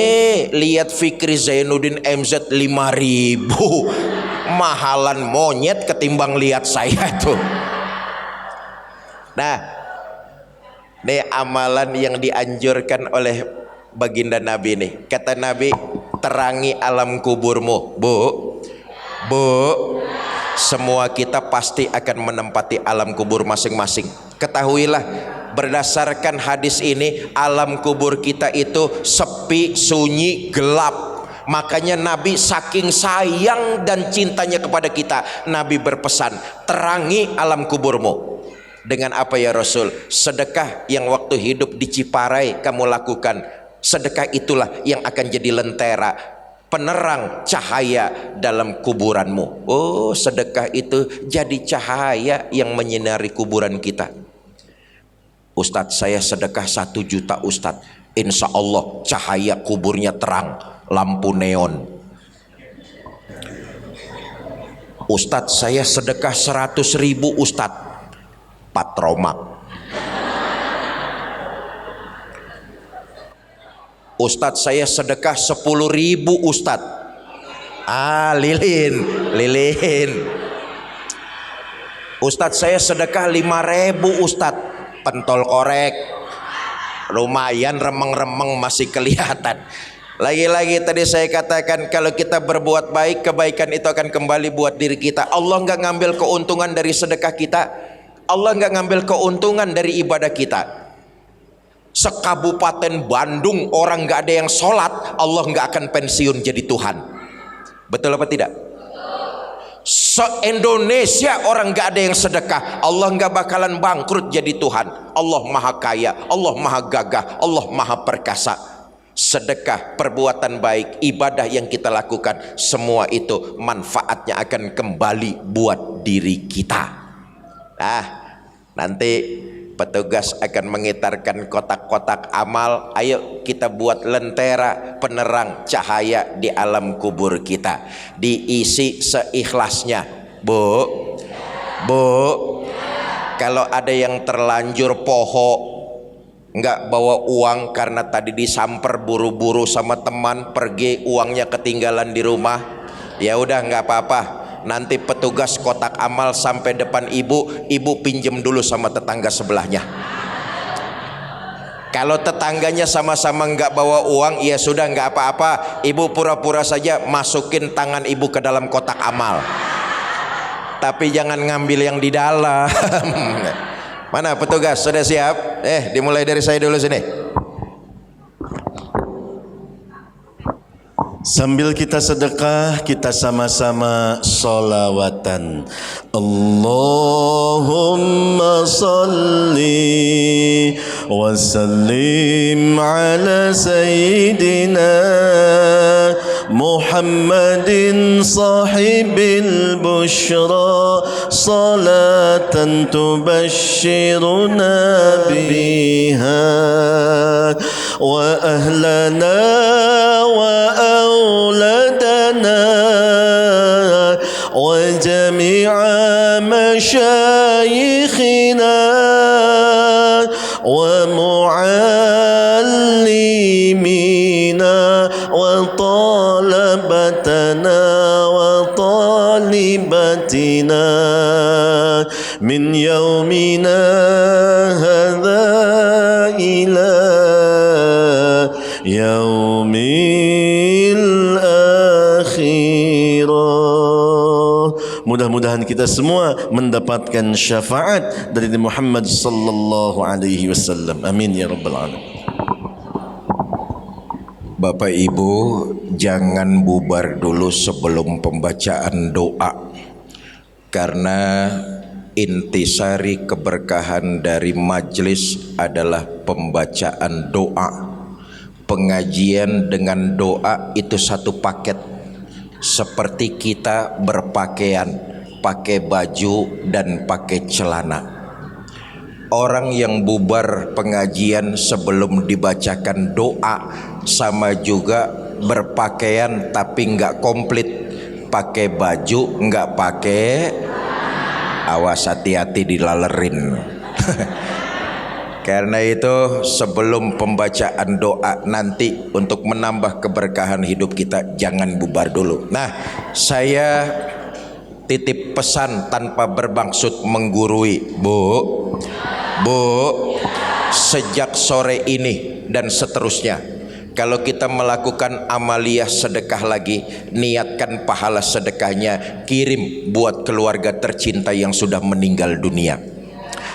Speaker 1: lihat Fikri Zainuddin MZ 5.000. Mahalan monyet ketimbang lihat saya tuh. Nah, ini amalan yang dianjurkan oleh baginda Nabi nih. Kata Nabi, terangi alam kuburmu. Bu, semua kita pasti akan menempati alam kubur masing-masing. Ketahuilah, berdasarkan hadis ini, alam kubur kita itu sepi, sunyi, gelap. Makanya Nabi saking sayang dan cintanya kepada kita, Nabi berpesan, terangi alam kuburmu. Dengan apa ya Rasul? Sedekah yang waktu hidup di Ciparai kamu lakukan. Sedekah itulah yang akan jadi lentera. penerang cahaya dalam kuburanmu. Oh, sedekah itu jadi cahaya yang menyinari kuburan kita. Ustadz, saya sedekah 1 juta Ustadz, insya Allah cahaya kuburnya terang, lampu neon. Ustadz, saya sedekah 100.000 Ustadz, patromak. Ustadz, saya sedekah 10.000 Ustadz, lilin. Ustadz, saya sedekah 5.000 Ustadz, pentol korek. Lumayan remeng-remeng masih kelihatan. Lagi-lagi tadi saya katakan, kalau kita berbuat baik, kebaikan itu akan kembali buat diri kita. Allah nggak ngambil keuntungan dari sedekah kita, Allah nggak ngambil keuntungan dari ibadah kita. Sekabupaten Bandung orang nggak ada yang sholat, Allah nggak akan pensiun jadi Tuhan. Betul apa tidak? Se-Indonesia orang nggak ada yang sedekah, Allah nggak bakalan bangkrut jadi Tuhan. Allah maha kaya, Allah maha gagah, Allah maha perkasa. Sedekah, perbuatan baik, ibadah yang kita lakukan, semua itu manfaatnya akan kembali buat diri kita. Nanti petugas akan mengitarkan kotak-kotak amal. Ayo kita buat lentera penerang cahaya di alam kubur kita. Diisi seikhlasnya, Bu. Kalau ada yang terlanjur poho, nggak bawa uang karena tadi disamper buru-buru sama teman, pergi uangnya ketinggalan di rumah, ya udah nggak apa-apa. Nanti petugas kotak amal sampai depan ibu pinjem dulu sama tetangga sebelahnya. Kalau tetangganya sama-sama nggak bawa uang, ya sudah nggak apa-apa, ibu pura-pura saja masukin tangan ibu ke dalam kotak amal, tapi jangan ngambil yang di dalam. Mana petugas, sudah siap? Dimulai dari saya dulu sini.
Speaker 2: Sambil kita sedekah, kita sama-sama sholawatan. Allahumma salli wa sallim ala sayyidina Muhammadin sahibil bushra, salatan tubashshiruna biha wa ahlana wa أولادنا وجميع مشايخنا ومعلمينا وطلبتنا وطالبتنا من يومنا هذا إلى يوم Mudah-mudahan kita semua mendapatkan syafaat dari Muhammad sallallahu alaihi wasallam. Amin ya rabbal alamin.
Speaker 1: Bapak Ibu, jangan bubar dulu sebelum pembacaan doa, karena intisari keberkahan dari majelis adalah pembacaan doa. Pengajian dengan doa itu satu paket, seperti kita berpakaian, pakai baju dan pakai celana. Orang yang bubar pengajian sebelum dibacakan doa sama juga berpakaian tapi nggak komplit, pakai baju nggak pakai. Awas, hati-hati dilalerin. Karena itu sebelum pembacaan doa nanti untuk menambah keberkahan hidup kita, jangan bubar dulu. Nah, saya titip pesan tanpa bermaksud menggurui, Bu, sejak sore ini dan seterusnya, kalau kita melakukan amaliyah sedekah lagi, niatkan pahala sedekahnya kirim buat keluarga tercinta yang sudah meninggal dunia.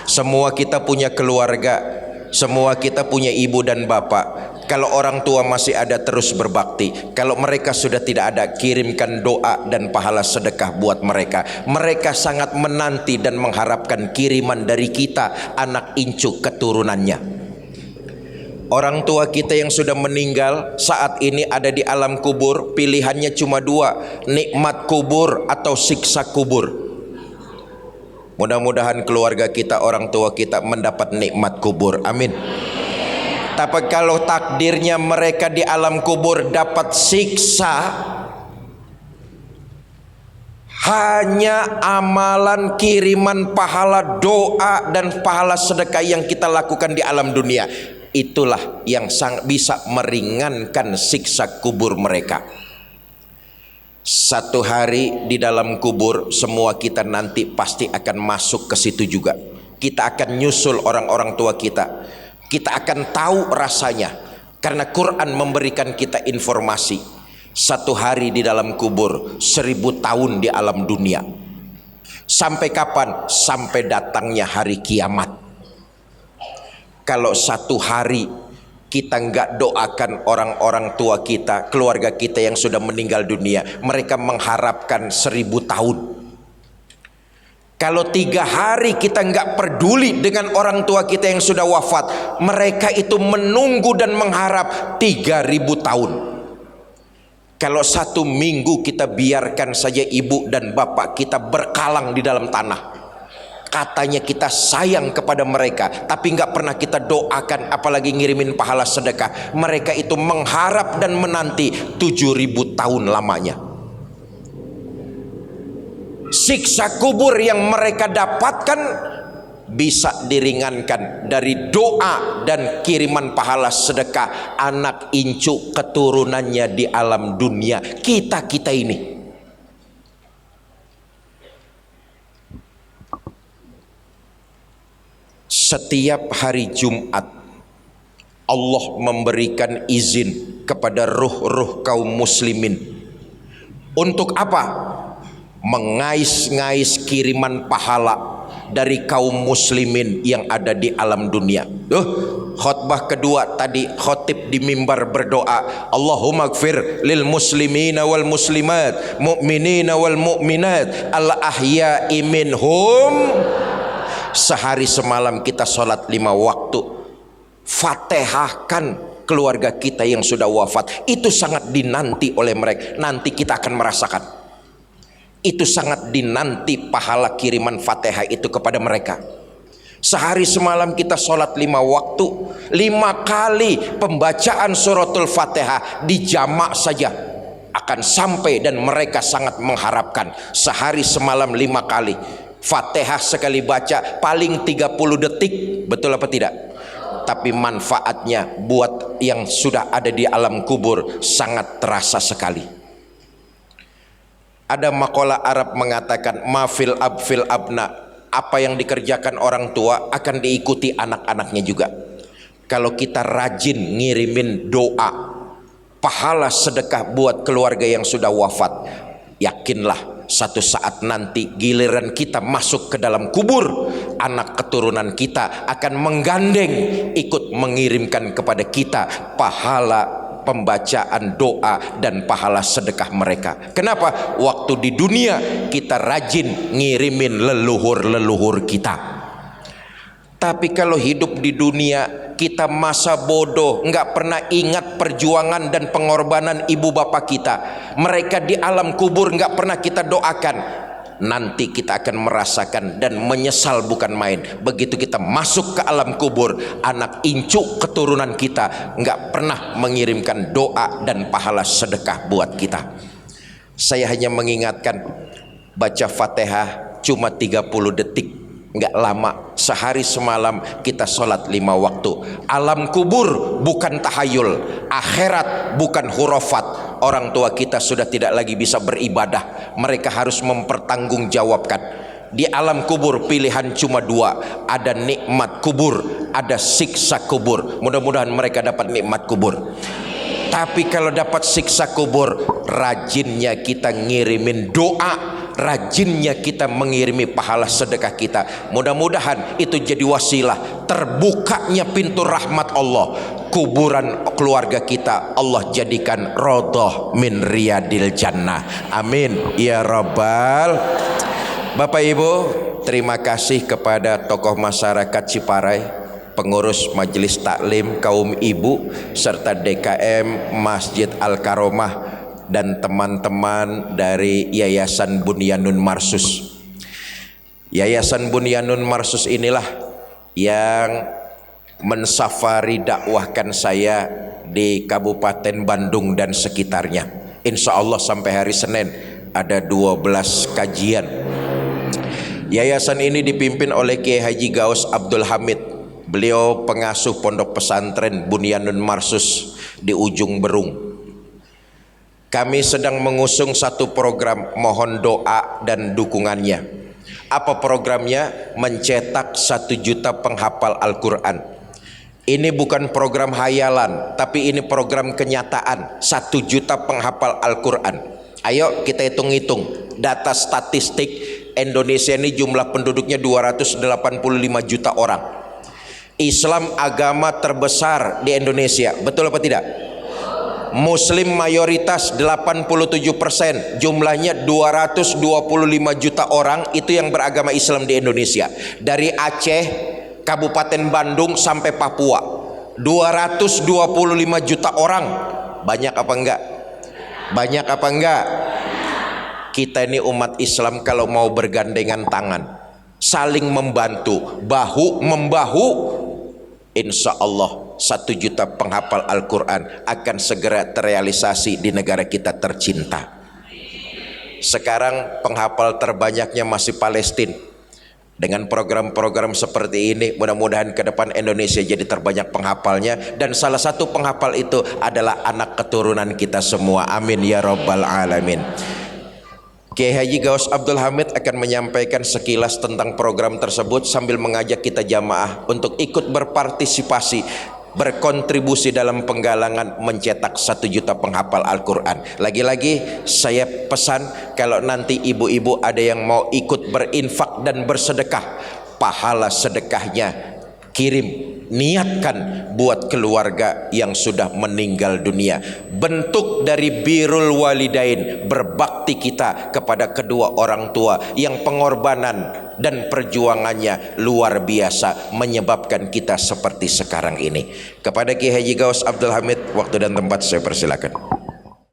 Speaker 1: Semua kita punya keluarga, semua kita punya ibu dan bapak. Kalau orang tua masih ada, terus berbakti. Kalau mereka sudah tidak ada, kirimkan doa dan pahala sedekah buat mereka. Mereka sangat menanti dan mengharapkan kiriman dari kita, anak incu keturunannya. Orang tua kita yang sudah meninggal saat ini ada di alam kubur, pilihannya cuma dua, nikmat kubur atau siksa kubur. Mudah-mudahan keluarga kita, orang tua kita mendapat nikmat kubur, amin. Tapi kalau takdirnya mereka di alam kubur dapat siksa, hanya amalan kiriman pahala doa dan pahala sedekah yang kita lakukan di alam dunia, itulah yang bisa meringankan siksa kubur mereka. Satu hari di dalam kubur, semua kita nanti pasti akan masuk ke situ juga. Kita akan nyusul orang-orang tua kita. Kita akan tahu rasanya, karena Quran memberikan kita informasi. Satu hari di dalam kubur, 1000 tahun di alam dunia. Sampai kapan? Sampai datangnya hari kiamat. Kalau satu hari kita nggak doakan orang-orang tua kita, keluarga kita yang sudah meninggal dunia, mereka mengharapkan 1000 tahun. Kalau 3 hari kita nggak peduli dengan orang tua kita yang sudah wafat, mereka itu menunggu dan mengharap 3000 tahun. Kalau 1 minggu kita biarkan saja ibu dan bapak kita berkalang di dalam tanah, katanya kita sayang kepada mereka, tapi nggak pernah kita doakan, apalagi ngirimin pahala sedekah. Mereka itu mengharap dan menanti 7000 tahun lamanya. Siksa kubur yang mereka dapatkan bisa diringankan dari doa dan kiriman pahala sedekah anak incu keturunannya di alam dunia. Kita ini setiap hari Jumat Allah memberikan izin kepada ruh-ruh kaum muslimin. Untuk apa? Mengais-ngais kiriman pahala dari kaum muslimin yang ada di alam dunia. Khutbah kedua tadi khotib di mimbar berdoa, Allahumma gfir lil muslimina wal muslimat, mu'minina wal mu'minat, al ahya'i minhum. Sehari semalam kita sholat 5 waktu, fatihahkan keluarga kita yang sudah wafat. Itu sangat dinanti oleh mereka. Nanti kita akan merasakan itu sangat dinanti pahala kiriman fatihah itu kepada mereka. Sehari semalam kita sholat 5 waktu, 5 kali pembacaan suratul fatihah di jamak saja akan sampai, dan mereka sangat mengharapkan. Sehari semalam 5 kali fatihah sekali baca paling 30 detik, betul apa tidak? Tapi manfaatnya buat yang sudah ada di alam kubur sangat terasa sekali. Ada makalah Arab mengatakan, mafil ab fil abna, apa yang dikerjakan orang tua akan diikuti anak-anaknya juga. Kalau kita rajin ngirimin doa, pahala sedekah buat keluarga yang sudah wafat, yakinlah satu saat nanti giliran kita masuk ke dalam kubur, anak keturunan kita akan menggandeng ikut mengirimkan kepada kita pahala pembacaan doa dan pahala sedekah mereka. Kenapa? Waktu di dunia kita rajin ngirimin leluhur-leluhur kita. Tapi kalau hidup di dunia kita masa bodoh, nggak pernah ingat perjuangan dan pengorbanan ibu bapak kita, mereka di alam kubur nggak pernah kita doakan, nanti kita akan merasakan dan menyesal bukan main. Begitu kita masuk ke alam kubur, anak incu keturunan kita nggak pernah mengirimkan doa dan pahala sedekah buat kita. Saya hanya mengingatkan, baca fatihah cuma 30 detik, nggak lama. Sehari semalam kita sholat 5 waktu. Alam kubur bukan tahayul, akhirat bukan hurafat. Orang tua kita sudah tidak lagi bisa beribadah, mereka harus mempertanggungjawabkan. Di alam kubur pilihan cuma 2, ada nikmat kubur, ada siksa kubur. Mudah-mudahan mereka dapat nikmat kubur. Tapi kalau dapat siksa kubur, rajinnya kita ngirimin doa, rajinnya kita mengirimi pahala sedekah kita. Mudah-mudahan itu jadi wasilah terbukanya pintu rahmat Allah. Kuburan keluarga kita Allah jadikan radhah min riyadil jannah. Amin ya rabbal. Bapak Ibu, terima kasih kepada tokoh masyarakat Ciparai, pengurus Majelis Taklim kaum ibu serta DKM Masjid Al-Karomah dan teman-teman dari Yayasan Bunyanun Marsus. Yayasan Bunyanun Marsus inilah yang mensafari dakwahkan saya di Kabupaten Bandung dan sekitarnya. Insya Allah sampai hari Senin ada 12 kajian. Yayasan ini dipimpin oleh Kiai Haji Gaus Abdul Hamid. Beliau pengasuh pondok pesantren Bunyanun Marsus di Ujung Berung. Kami sedang mengusung satu program, mohon doa dan dukungannya. Apa programnya? Mencetak 1 juta penghafal Al-Quran. Ini bukan program hayalan, tapi ini program kenyataan. 1 juta penghafal Al-Quran. Ayo kita hitung-hitung data statistik. Indonesia ini jumlah penduduknya 285 juta orang. Islam agama terbesar di Indonesia, betul apa tidak? Muslim mayoritas 87%, jumlahnya 225 juta orang itu yang beragama Islam di Indonesia. Dari Aceh, Kabupaten Bandung sampai Papua, 225 juta orang. Banyak apa enggak? Banyak apa enggak? Kita ini umat Islam kalau mau bergandengan tangan, saling membantu, bahu membahu, insya Allah 1 juta penghafal Al-Quran akan segera terrealisasi di negara kita tercinta. Sekarang penghafal terbanyaknya masih Palestina. Dengan program-program seperti ini, mudah-mudahan ke depan Indonesia jadi terbanyak penghafalnya, dan salah satu penghafal itu adalah anak keturunan kita semua. Amin ya rabbal alamin. Kiai Haji Gaus Abdul Hamid akan menyampaikan sekilas tentang program tersebut sambil mengajak kita jamaah untuk ikut berpartisipasi, berkontribusi dalam penggalangan mencetak 1 juta penghafal Al-Quran. Lagi-lagi saya pesan, kalau nanti ibu-ibu ada yang mau ikut berinfak dan bersedekah, pahala sedekahnya kirim, niatkan buat keluarga yang sudah meninggal dunia. Bentuk dari birrul walidain, berbakti kita kepada kedua orang tua yang pengorbanan dan perjuangannya luar biasa menyebabkan kita seperti sekarang ini. Kepada Kiai Haji Gaus Abdul Hamid, waktu dan tempat saya persilakan.